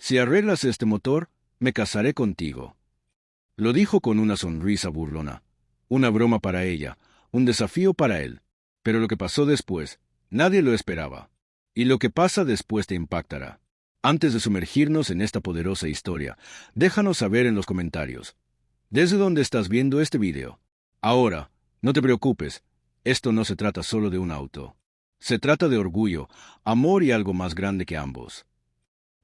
Si arreglas este motor, me casaré contigo. Lo dijo con una sonrisa burlona. Una broma para ella, un desafío para él. Pero lo que pasó después, nadie lo esperaba. Y lo que pasa después te impactará. Antes de sumergirnos en esta poderosa historia, déjanos saber en los comentarios. ¿Desde dónde estás viendo este video? Ahora, no te preocupes, esto no se trata solo de un auto. Se trata de orgullo, amor y algo más grande que ambos.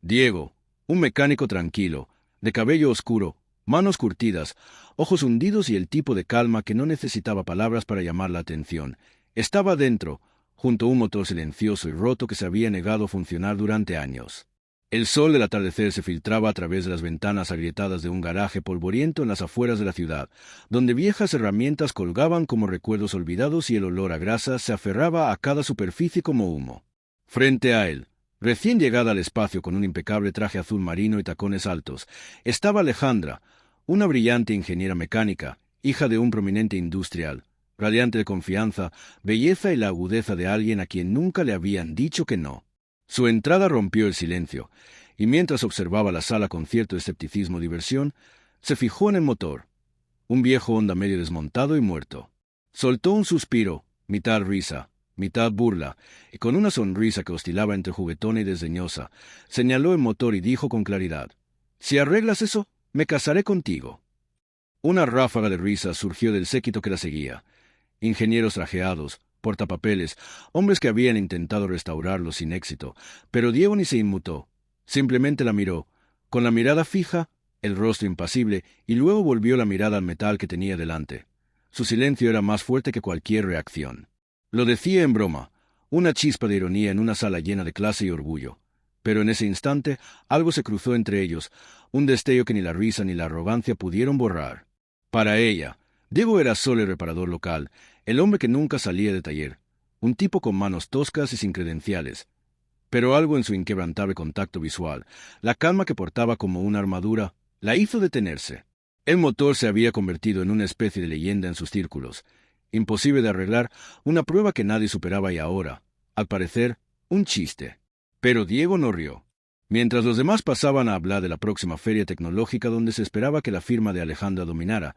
Diego, un mecánico tranquilo, de cabello oscuro, manos curtidas, ojos hundidos y el tipo de calma que no necesitaba palabras para llamar la atención, estaba dentro, junto a un motor silencioso y roto que se había negado a funcionar durante años. El sol del atardecer se filtraba a través de las ventanas agrietadas de un garaje polvoriento en las afueras de la ciudad, donde viejas herramientas colgaban como recuerdos olvidados y el olor a grasa se aferraba a cada superficie como humo. Frente a él, recién llegada al espacio con un impecable traje azul marino y tacones altos, estaba Alejandra, una brillante ingeniera mecánica, hija de un prominente industrial, radiante de confianza, belleza y la agudeza de alguien a quien nunca le habían dicho que no. Su entrada rompió el silencio, y mientras observaba la sala con cierto escepticismo y diversión, se fijó en el motor, un viejo Honda medio desmontado y muerto. Soltó un suspiro, mitad risa, mitad burla, y con una sonrisa que oscilaba entre juguetona y desdeñosa, señaló el motor y dijo con claridad: «Si arreglas eso, me casaré contigo». Una ráfaga de risa surgió del séquito que la seguía. Ingenieros trajeados, portapapeles, hombres que habían intentado restaurarlo sin éxito, pero Diego ni se inmutó. Simplemente la miró, con la mirada fija, el rostro impasible, y luego volvió la mirada al metal que tenía delante. Su silencio era más fuerte que cualquier reacción. Lo decía en broma, una chispa de ironía en una sala llena de clase y orgullo. Pero en ese instante algo se cruzó entre ellos, un destello que ni la risa ni la arrogancia pudieron borrar. Para ella, Diego era solo el reparador local, el hombre que nunca salía de taller, un tipo con manos toscas y sin credenciales. Pero algo en su inquebrantable contacto visual, la calma que portaba como una armadura, la hizo detenerse. El motor se había convertido en una especie de leyenda en sus círculos. Imposible de arreglar, una prueba que nadie superaba y ahora, al parecer, un chiste. Pero Diego no rió. Mientras los demás pasaban a hablar de la próxima feria tecnológica donde se esperaba que la firma de Alejandra dominara,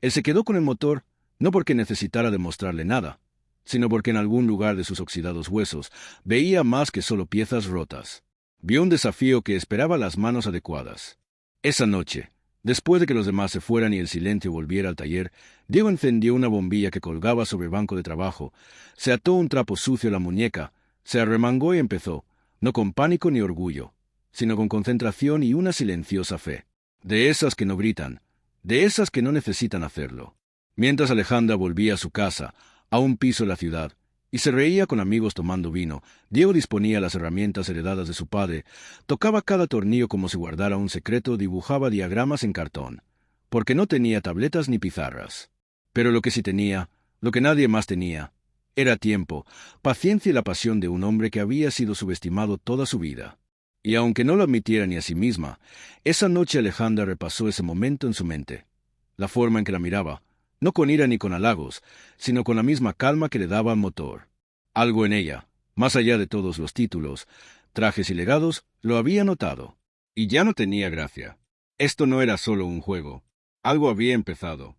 él se quedó con el motor, no porque necesitara demostrarle nada, sino porque en algún lugar de sus oxidados huesos veía más que solo piezas rotas. Vio un desafío que esperaba las manos adecuadas. Esa noche, después de que los demás se fueran y el silencio volviera al taller, Diego encendió una bombilla que colgaba sobre el banco de trabajo, se ató un trapo sucio a la muñeca, se arremangó y empezó, no con pánico ni orgullo, sino con concentración y una silenciosa fe. De esas que no gritan, de esas que no necesitan hacerlo. Mientras Alejandra volvía a su casa, a un piso de la ciudad, y se reía con amigos tomando vino, Diego disponía las herramientas heredadas de su padre, tocaba cada tornillo como si guardara un secreto, dibujaba diagramas en cartón, porque no tenía tabletas ni pizarras. Pero lo que sí tenía, lo que nadie más tenía, era tiempo, paciencia y la pasión de un hombre que había sido subestimado toda su vida. Y aunque no lo admitiera ni a sí misma, esa noche Alejandra repasó ese momento en su mente. La forma en que la miraba, no con ira ni con halagos, sino con la misma calma que le daba al motor. Algo en ella, más allá de todos los títulos, trajes y legados, lo había notado. Y ya no tenía gracia. Esto no era solo un juego. Algo había empezado.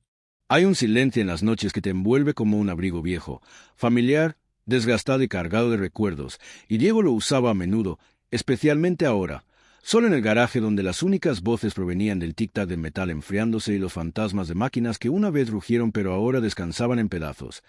Hay un silencio en las noches que te envuelve como un abrigo viejo, familiar, desgastado y cargado de recuerdos, y Diego lo usaba a menudo, especialmente ahora, solo en el garaje donde las únicas voces provenían del tic-tac del metal enfriándose y los fantasmas de máquinas que una vez rugieron pero ahora descansaban en pedazos.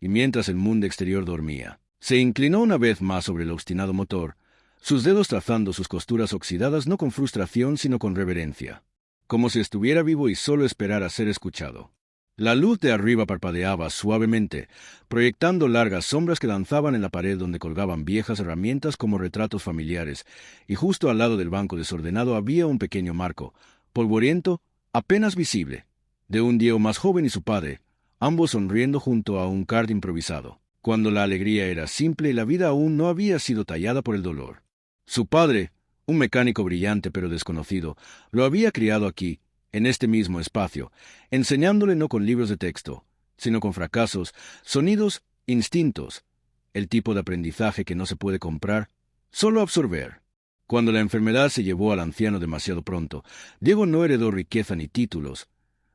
Y mientras el mundo exterior dormía, se inclinó una vez más sobre el obstinado motor, sus dedos trazando sus costuras oxidadas no con frustración sino con reverencia, como si estuviera vivo y solo esperara ser escuchado. La luz de arriba parpadeaba suavemente, proyectando largas sombras que danzaban en la pared donde colgaban viejas herramientas como retratos familiares, y justo al lado del banco desordenado había un pequeño marco, polvoriento, apenas visible, de un Diego más joven y su padre, ambos sonriendo junto a un kart improvisado, cuando la alegría era simple y la vida aún no había sido tallada por el dolor. Su padre, un mecánico brillante pero desconocido, lo había criado aquí, en este mismo espacio, enseñándole no con libros de texto, sino con fracasos, sonidos, instintos, el tipo de aprendizaje que no se puede comprar, solo absorber. Cuando la enfermedad se llevó al anciano demasiado pronto, Diego no heredó riqueza ni títulos,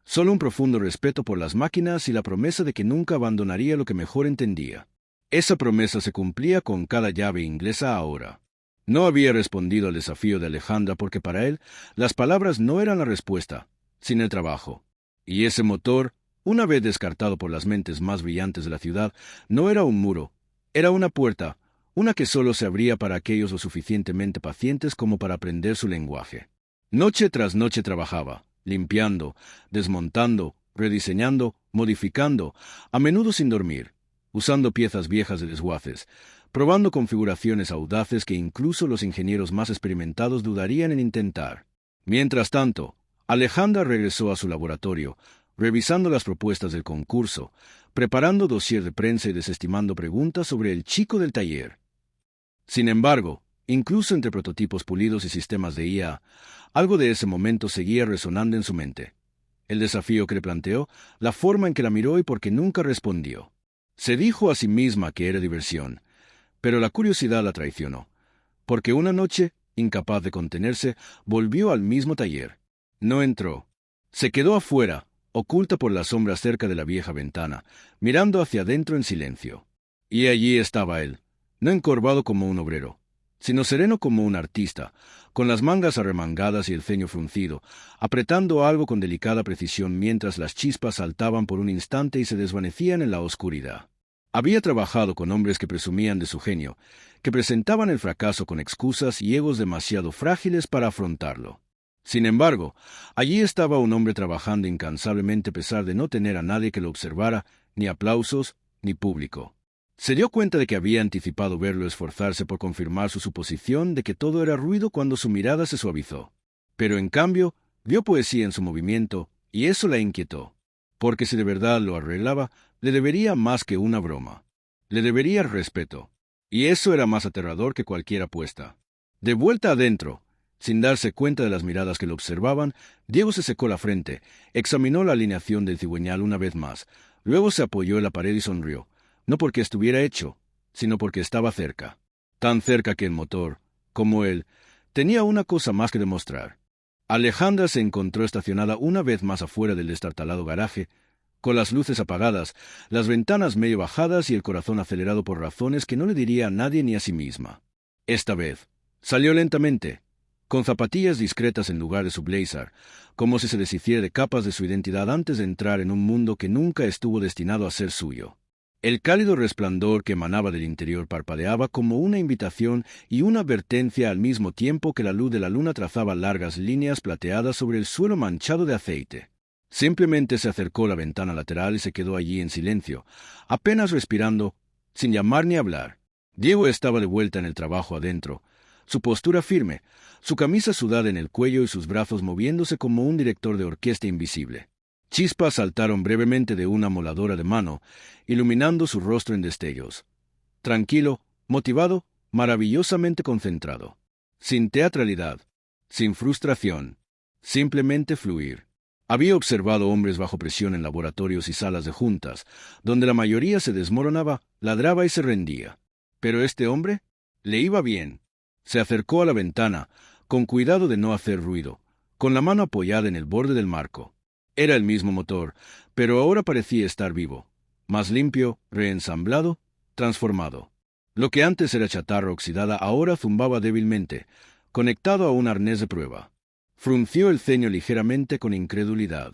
solo un profundo respeto por las máquinas y la promesa de que nunca abandonaría lo que mejor entendía. Esa promesa se cumplía con cada llave inglesa ahora. No había respondido al desafío de Alejandra porque para él las palabras no eran la respuesta, sino el trabajo. Y ese motor, una vez descartado por las mentes más brillantes de la ciudad, no era un muro, era una puerta, una que solo se abría para aquellos lo suficientemente pacientes como para aprender su lenguaje. Noche tras noche trabajaba, limpiando, desmontando, rediseñando, modificando, a menudo sin dormir, usando piezas viejas de desguaces, probando configuraciones audaces que incluso los ingenieros más experimentados dudarían en intentar. Mientras tanto, Alejandra regresó a su laboratorio, revisando las propuestas del concurso, preparando dossier de prensa y desestimando preguntas sobre el chico del taller. Sin embargo, incluso entre prototipos pulidos y sistemas de IA, algo de ese momento seguía resonando en su mente. El desafío que le planteó, la forma en que la miró y por qué nunca respondió. Se dijo a sí misma que era diversión, pero la curiosidad la traicionó, porque una noche, incapaz de contenerse, volvió al mismo taller. No entró. Se quedó afuera, oculta por la sombra cerca de la vieja ventana, mirando hacia adentro en silencio. Y allí estaba él, no encorvado como un obrero, sino sereno como un artista, con las mangas arremangadas y el ceño fruncido, apretando algo con delicada precisión mientras las chispas saltaban por un instante y se desvanecían en la oscuridad. Había trabajado con hombres que presumían de su genio, que presentaban el fracaso con excusas y egos demasiado frágiles para afrontarlo. Sin embargo, allí estaba un hombre trabajando incansablemente a pesar de no tener a nadie que lo observara, ni aplausos, ni público. Se dio cuenta de que había anticipado verlo esforzarse por confirmar su suposición de que todo era ruido cuando su mirada se suavizó. Pero en cambio, vio poesía en su movimiento, y eso la inquietó. Porque si de verdad lo arreglaba, le debería más que una broma. Le debería respeto. Y eso era más aterrador que cualquier apuesta. De vuelta adentro, sin darse cuenta de las miradas que lo observaban, Diego se secó la frente, examinó la alineación del cigüeñal una vez más, luego se apoyó en la pared y sonrió. No porque estuviera hecho, sino porque estaba cerca. Tan cerca que el motor, como él, tenía una cosa más que demostrar. Alejandra se encontró estacionada una vez más afuera del destartalado garaje, con las luces apagadas, las ventanas medio bajadas y el corazón acelerado por razones que no le diría a nadie ni a sí misma. Esta vez, salió lentamente, con zapatillas discretas en lugar de su blazer, como si se deshiciera de capas de su identidad antes de entrar en un mundo que nunca estuvo destinado a ser suyo. El cálido resplandor que emanaba del interior parpadeaba como una invitación y una advertencia al mismo tiempo que la luz de la luna trazaba largas líneas plateadas sobre el suelo manchado de aceite. Simplemente se acercó a la ventana lateral y se quedó allí en silencio, apenas respirando, sin llamar ni hablar. Diego estaba de vuelta en el trabajo adentro, su postura firme, su camisa sudada en el cuello y sus brazos moviéndose como un director de orquesta invisible. Chispas saltaron brevemente de una moladora de mano, iluminando su rostro en destellos. Tranquilo, motivado, maravillosamente concentrado. Sin teatralidad, sin frustración, simplemente fluir. Había observado hombres bajo presión en laboratorios y salas de juntas, donde la mayoría se desmoronaba, ladraba y se rendía. Pero este hombre le iba bien. Se acercó a la ventana, con cuidado de no hacer ruido, con la mano apoyada en el borde del marco. Era el mismo motor, pero ahora parecía estar vivo, más limpio, reensamblado, transformado. Lo que antes era chatarra oxidada ahora zumbaba débilmente, conectado a un arnés de prueba. Frunció el ceño ligeramente con incredulidad.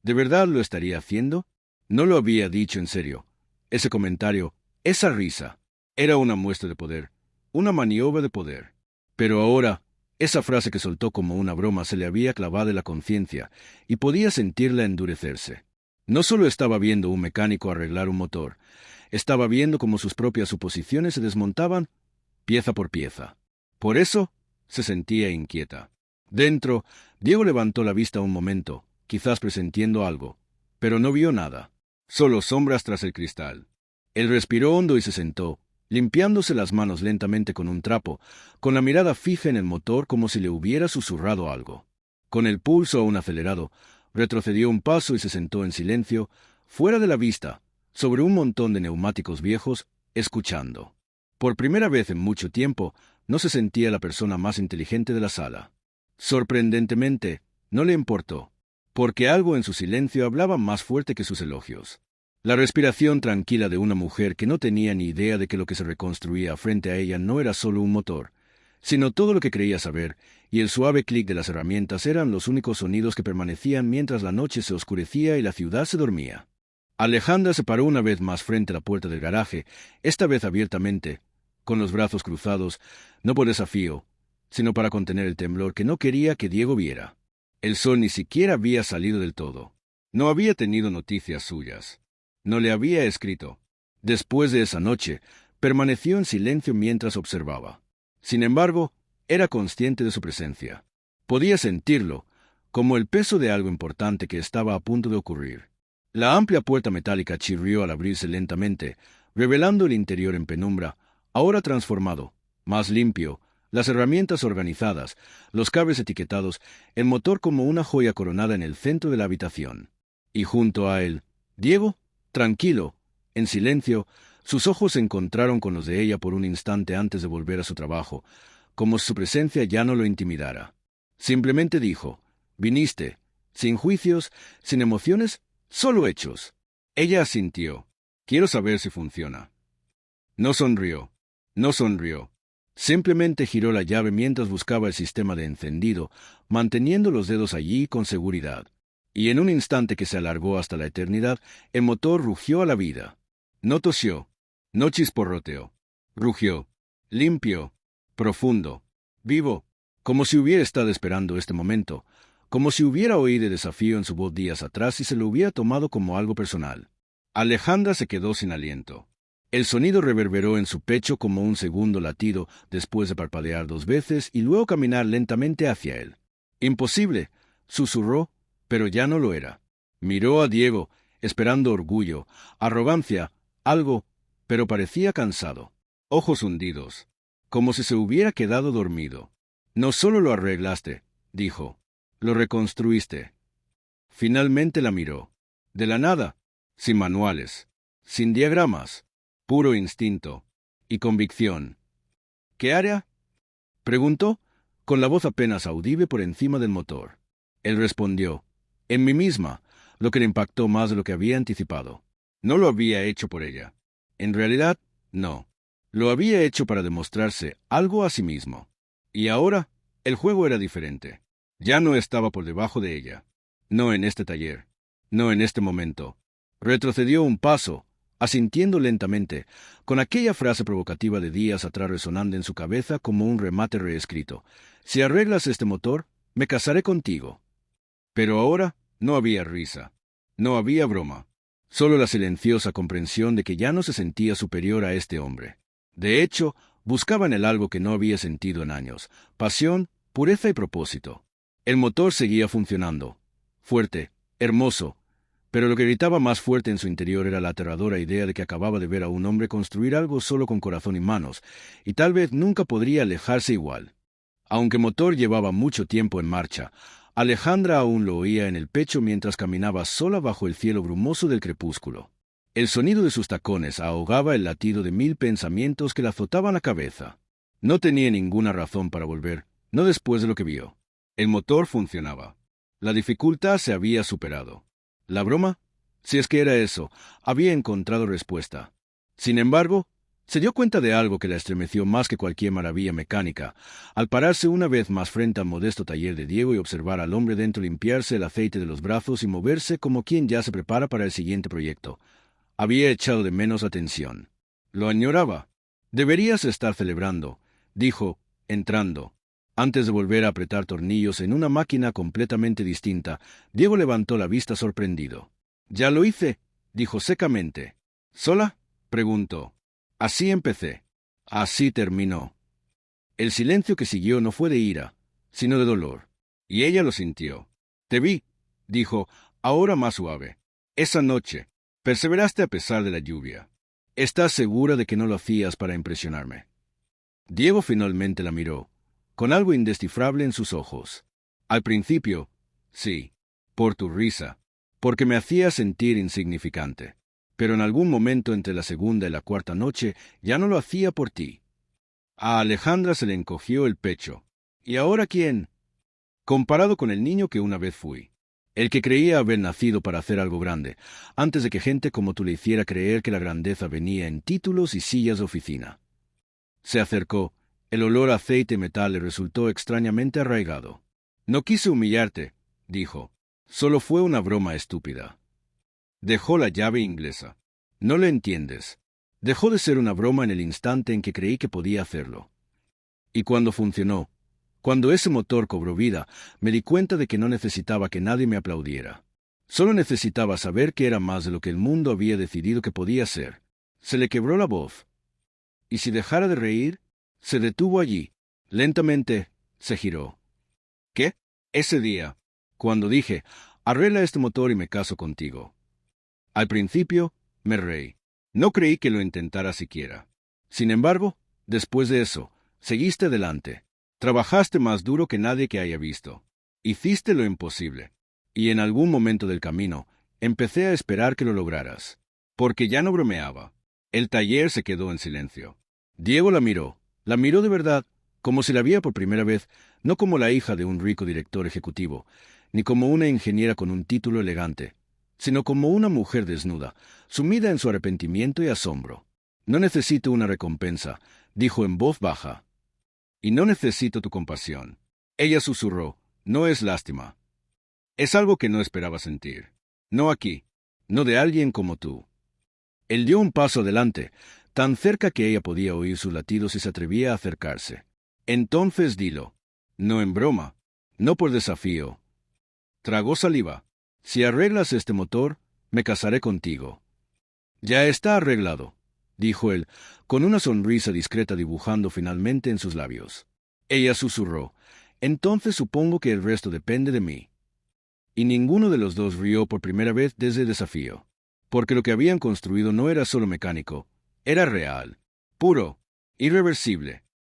¿De verdad lo estaría haciendo? No lo había dicho en serio. Ese comentario, esa risa, era una muestra de poder, una maniobra de poder. Pero ahora, esa frase que soltó como una broma se le había clavado en la conciencia, y podía sentirla endurecerse. No solo estaba viendo un mecánico arreglar un motor, estaba viendo cómo sus propias suposiciones se desmontaban pieza por pieza. Por eso, se sentía inquieta. Dentro, Diego levantó la vista un momento, quizás presintiendo algo, pero no vio nada, solo sombras tras el cristal. Él respiró hondo y se sentó, limpiándose las manos lentamente con un trapo, con la mirada fija en el motor como si le hubiera susurrado algo. Con el pulso aún acelerado, retrocedió un paso y se sentó en silencio, fuera de la vista, sobre un montón de neumáticos viejos, escuchando. Por primera vez en mucho tiempo, no se sentía la persona más inteligente de la sala. Sorprendentemente, no le importó, porque algo en su silencio hablaba más fuerte que sus elogios. La respiración tranquila de una mujer que no tenía ni idea de que lo que se reconstruía frente a ella no era solo un motor, sino todo lo que creía saber, y el suave clic de las herramientas eran los únicos sonidos que permanecían mientras la noche se oscurecía y la ciudad se dormía. Alejandra se paró una vez más frente a la puerta del garaje, esta vez abiertamente, con los brazos cruzados, no por desafío, sino para contener el temblor que no quería que Diego viera. El sol ni siquiera había salido del todo. No había tenido noticias suyas. No le había escrito. Después de esa noche, permaneció en silencio mientras observaba. Sin embargo, era consciente de su presencia. Podía sentirlo, como el peso de algo importante que estaba a punto de ocurrir. La amplia puerta metálica chirrió al abrirse lentamente, revelando el interior en penumbra, ahora transformado, más limpio, las herramientas organizadas, los cables etiquetados, el motor como una joya coronada en el centro de la habitación. Y junto a él, Diego, tranquilo, en silencio, sus ojos se encontraron con los de ella por un instante antes de volver a su trabajo, como si su presencia ya no lo intimidara. Simplemente dijo, «Viniste, sin juicios, sin emociones, solo hechos». Ella asintió. «Quiero saber si funciona». No sonrió. No sonrió. Simplemente giró la llave mientras buscaba el sistema de encendido, manteniendo los dedos allí con seguridad. Y en un instante que se alargó hasta la eternidad, el motor rugió a la vida. No tosió, no chisporroteó. Rugió, limpio, profundo, vivo, como si hubiera estado esperando este momento, como si hubiera oído el desafío en su voz días atrás y se lo hubiera tomado como algo personal. Alejandra se quedó sin aliento. El sonido reverberó en su pecho como un segundo latido después de parpadear 2 veces y luego caminar lentamente hacia él. «Imposible», susurró, pero ya no lo era. Miró a Diego, esperando orgullo, arrogancia, algo, pero parecía cansado. Ojos hundidos, como si se hubiera quedado dormido. «No solo lo arreglaste», dijo, «lo reconstruiste». Finalmente la miró. De la nada, sin manuales, sin diagramas. Puro instinto y convicción. «¿Qué área?», preguntó, con la voz apenas audible por encima del motor. Él respondió, «En mí misma», lo que le impactó más de lo que había anticipado. No lo había hecho por ella. En realidad, no. Lo había hecho para demostrarse algo a sí mismo. Y ahora, el juego era diferente. Ya no estaba por debajo de ella. No en este taller. No en este momento. Retrocedió un paso, asintiendo lentamente, con aquella frase provocativa de días atrás resonando en su cabeza como un remate reescrito. «Si arreglas este motor, me casaré contigo». Pero ahora no había risa, no había broma, solo la silenciosa comprensión de que ya no se sentía superior a este hombre. De hecho, buscaba en él algo que no había sentido en años: pasión, pureza y propósito. El motor seguía funcionando, fuerte, hermoso, pero lo que gritaba más fuerte en su interior era la aterradora idea de que acababa de ver a un hombre construir algo solo con corazón y manos, y tal vez nunca podría alejarse igual. Aunque el motor llevaba mucho tiempo en marcha, Alejandra aún lo oía en el pecho mientras caminaba sola bajo el cielo brumoso del crepúsculo. El sonido de sus tacones ahogaba el latido de 1000 pensamientos que le azotaban la cabeza. No tenía ninguna razón para volver, no después de lo que vio. El motor funcionaba. La dificultad se había superado. ¿La broma? Si es que era eso, había encontrado respuesta. Sin embargo, se dio cuenta de algo que la estremeció más que cualquier maravilla mecánica, al pararse una vez más frente al modesto taller de Diego y observar al hombre dentro limpiarse el aceite de los brazos y moverse como quien ya se prepara para el siguiente proyecto. Había echado de menos atención. Lo añoraba. «Deberías estar celebrando», dijo, entrando. Antes de volver a apretar tornillos en una máquina completamente distinta, Diego levantó la vista sorprendido. «Ya lo hice», dijo secamente. «¿Sola?», preguntó. «Así empecé. Así terminó». El silencio que siguió no fue de ira, sino de dolor. Y ella lo sintió. «Te vi», dijo, ahora más suave. «Esa noche. Perseveraste a pesar de la lluvia. ¿Estás segura de que no lo hacías para impresionarme?». Diego finalmente la miró, con algo indescifrable en sus ojos. «Al principio, sí, por tu risa, porque me hacía sentir insignificante. Pero en algún momento entre la segunda y la cuarta noche ya no lo hacía por ti». A Alejandra se le encogió el pecho. ¿Y ahora quién? Comparado con el niño que una vez fui. El que creía haber nacido para hacer algo grande, antes de que gente como tú le hiciera creer que la grandeza venía en títulos y sillas de oficina. Se acercó. El olor a aceite y metal le resultó extrañamente arraigado. No quise humillarte, dijo. Solo fue una broma estúpida. Dejó la llave inglesa. No le entiendes. Dejó de ser una broma en el instante en que creí que podía hacerlo. Y cuando funcionó, cuando ese motor cobró vida, me di cuenta de que no necesitaba que nadie me aplaudiera. Solo necesitaba saber que era más de lo que el mundo había decidido que podía ser. Se le quebró la voz. Y si dejara de reír, se detuvo allí. Lentamente, se giró. ¿Qué? Ese día, cuando dije, arregla este motor y me caso contigo. Al principio, me reí. No creí que lo intentara siquiera. Sin embargo, después de eso, seguiste adelante. Trabajaste más duro que nadie que haya visto. Hiciste lo imposible. Y en algún momento del camino, empecé a esperar que lo lograras. Porque ya no bromeaba. El taller se quedó en silencio. Diego la miró de verdad, como si la viera por primera vez, no como la hija de un rico director ejecutivo, ni como una ingeniera con un título elegante, sino como una mujer desnuda, sumida en su arrepentimiento y asombro. No necesito una recompensa, dijo en voz baja. Y no necesito tu compasión. Ella susurró, no es lástima. Es algo que no esperaba sentir. No aquí, no de alguien como tú. Él dio un paso adelante, tan cerca que ella podía oír sus latidos si se atrevía a acercarse. Entonces dilo. No en broma, no por desafío. Tragó saliva. Si arreglas este motor, me casaré contigo. Ya está arreglado, dijo él, con una sonrisa discreta dibujando finalmente en sus labios. Ella susurró, entonces supongo que el resto depende de mí. Y ninguno de los dos rió por primera vez desde el desafío, porque lo que habían construido no era solo mecánico, era real, puro, irreversible.